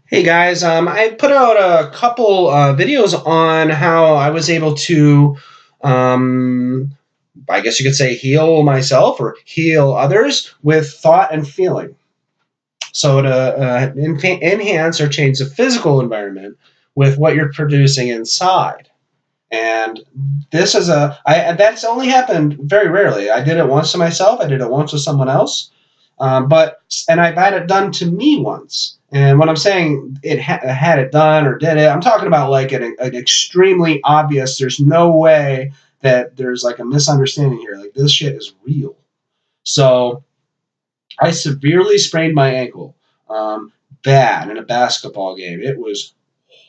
Hey guys, I put out a couple videos on how I was able to, um, I guess you could say, heal myself or heal others with thought and feeling. So to enhance or change the physical environment with what you're producing inside. And this is and that's only happened very rarely. I did it once to myself. I did it once with someone else. And I've had it done to me once. And when I'm saying had it done or did it, I'm talking about like an extremely obvious. There's no way that there's like a misunderstanding here. Like this shit is real. So I severely sprained my ankle, um, bad in a basketball game. It was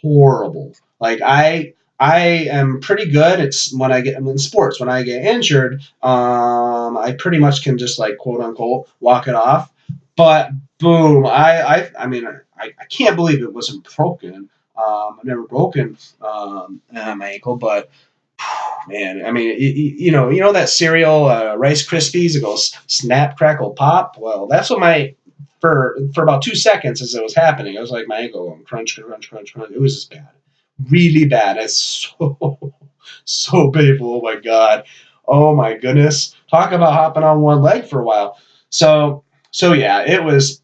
horrible. Like I am pretty good. It's when I get in sports when I get injured, I pretty much can just like quote unquote walk it off. But boom, I mean I can't believe it wasn't broken. I've never broken my ankle, but man, I mean, you know that cereal, Rice Krispies. It goes snap, crackle, pop. Well, that's what my for about 2 seconds as it was happening. It was like my ankle going crunch, crunch, crunch, crunch. It was just bad, really bad. It's so painful. Oh my god. Oh my goodness. Talk about hopping on one leg for a while. So so yeah, it was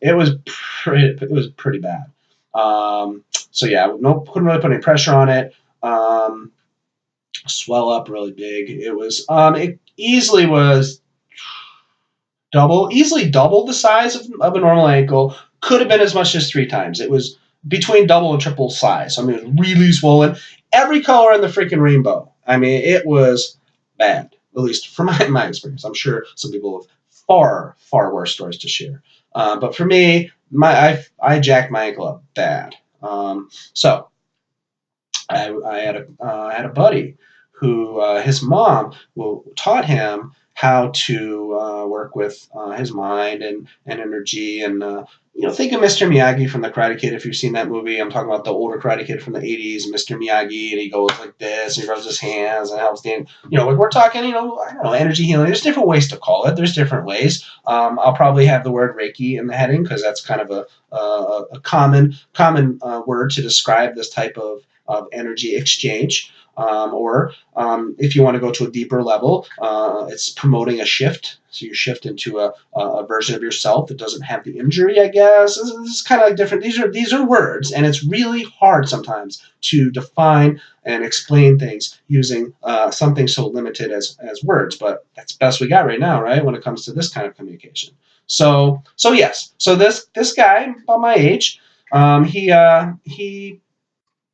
pretty bad. So yeah, no couldn't really put any pressure on it. Swell up really big. It easily was easily double the size of a normal ankle. Could have been as much as three times. It was between double and triple size. I mean, it was really swollen. Every color in the freaking rainbow. I mean, it was bad. At least from my experience. I'm sure some people have far worse stories to share. But for me, I jacked my ankle up bad. So I had a buddy who his mom taught him how to work with his mind and energy and think of Mr. Miyagi from the Karate Kid if you've seen that movie. I'm talking about the older Karate Kid from the 80s, Mr. Miyagi, and he goes like this and he rubs his hands and helps the like we're talking I don't know, energy healing. There's different ways to call it. There's different ways. I'll probably have the word Reiki in the heading because that's kind of a common word to describe this type of energy exchange. Or if you want to go to a deeper level, it's promoting a shift. So you shift into a version of yourself that doesn't have the injury, I guess. This is kind of like different. These are words, and it's really hard sometimes to define and explain things using something so limited as words. But that's the best we got right now, right? When it comes to this kind of communication. So yes. So this guy about my age, he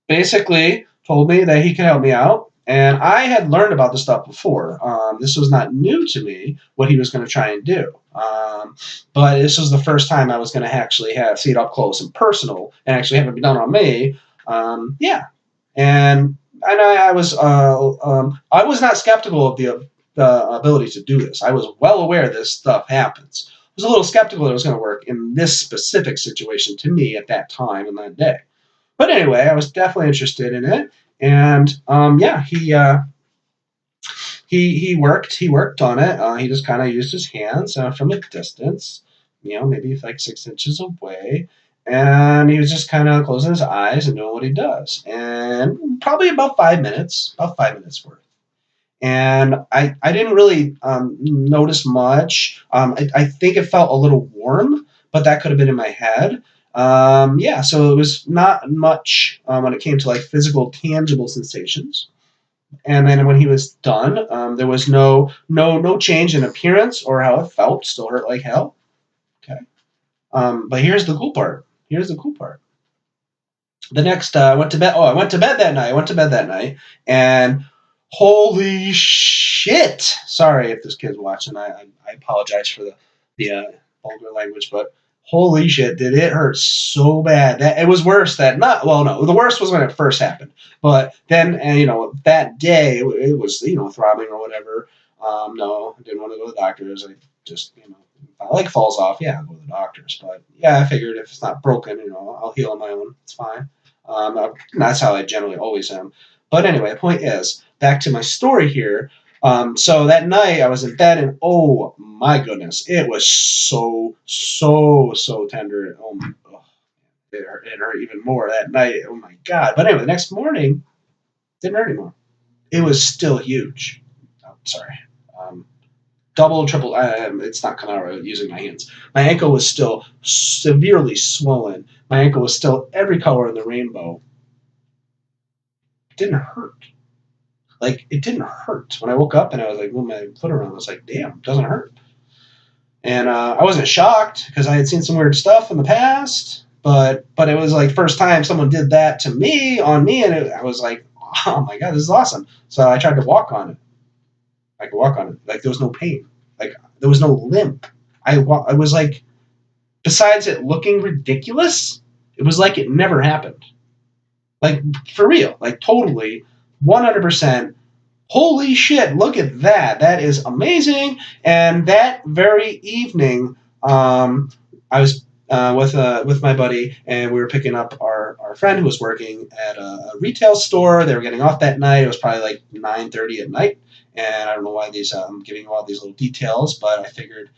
basically told me that he could help me out. And I had learned about this stuff before. This was not new to me, what he was going to try and do. But this was the first time I was going to actually see it up close and personal and actually have it be done on me. Yeah. And I was not skeptical of the ability to do this. I was well aware this stuff happens. I was a little skeptical that it was going to work in this specific situation to me at that time and that day. But anyway, I was definitely interested in it, and yeah, he worked on it. He just kind of used his hands from a distance, maybe like 6 inches away, and he was just kind of closing his eyes and doing what he does, and probably about 5 minutes worth. And I didn't really notice much. I think it felt a little warm, but that could have been in my head. Yeah, so it was not much when it came to like physical, tangible sensations. And then when he was done, there was no change in appearance or how it felt. Still hurt like hell. Okay. But here's the cool part. Here's the cool part. The next, I went to bed. Oh, I went to bed that night. I went to bed that night, and holy shit! Sorry if this kid's watching. I apologize for the vulgar language, but holy shit, did it hurt so bad that it was worse that not well no the worst was when it first happened, but then that day it was throbbing or whatever. No, I didn't want to go to the doctors. I just if my leg falls off, yeah, I'll go to the doctors. But yeah, I figured if it's not broken, I'll heal on my own. It's fine. That's how I generally always am. But anyway, the point is, back to my story here. So that night I was in bed and oh my goodness, it was so tender. Oh, it it hurt even more that night. Oh my God. But anyway, the next morning, didn't hurt anymore. It was still huge. Oh, sorry. Double, triple, it's not coming out right using my hands. My ankle was still severely swollen. My ankle was still every color in the rainbow. It didn't hurt. Like, it didn't hurt. When I woke up and I was like, moving my foot around, I was like, damn, it doesn't hurt. And I wasn't shocked because I had seen some weird stuff in the past, but it was like first time someone did that to me, on me, and I was like, oh my God, this is awesome. So I tried to walk on it. I could walk on it. Like, there was no pain. Like, there was no limp. I was like, besides it looking ridiculous, it was like it never happened. Like, for real. Like, totally, 100%. Holy shit, look at that. That is amazing. And that very evening, I was with my buddy, and we were picking up our friend who was working at a retail store. They were getting off that night. It was probably like 9:30 at night. And I don't know why I'm giving you all these little details, but I figured,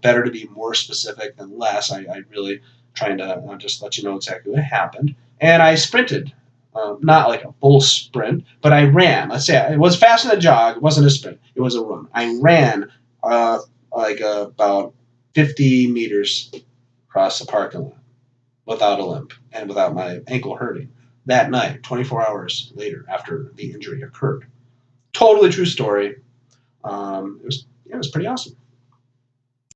better to be more specific than less. I really trying to just let you know exactly what happened. And I sprinted. Not like a full sprint, but I ran. Let's say it was faster than a jog. It wasn't a sprint. It was a run. I ran about 50 meters across the parking lot without a limp and without my ankle hurting that night, 24 hours later after the injury occurred. Totally true story. It was pretty awesome.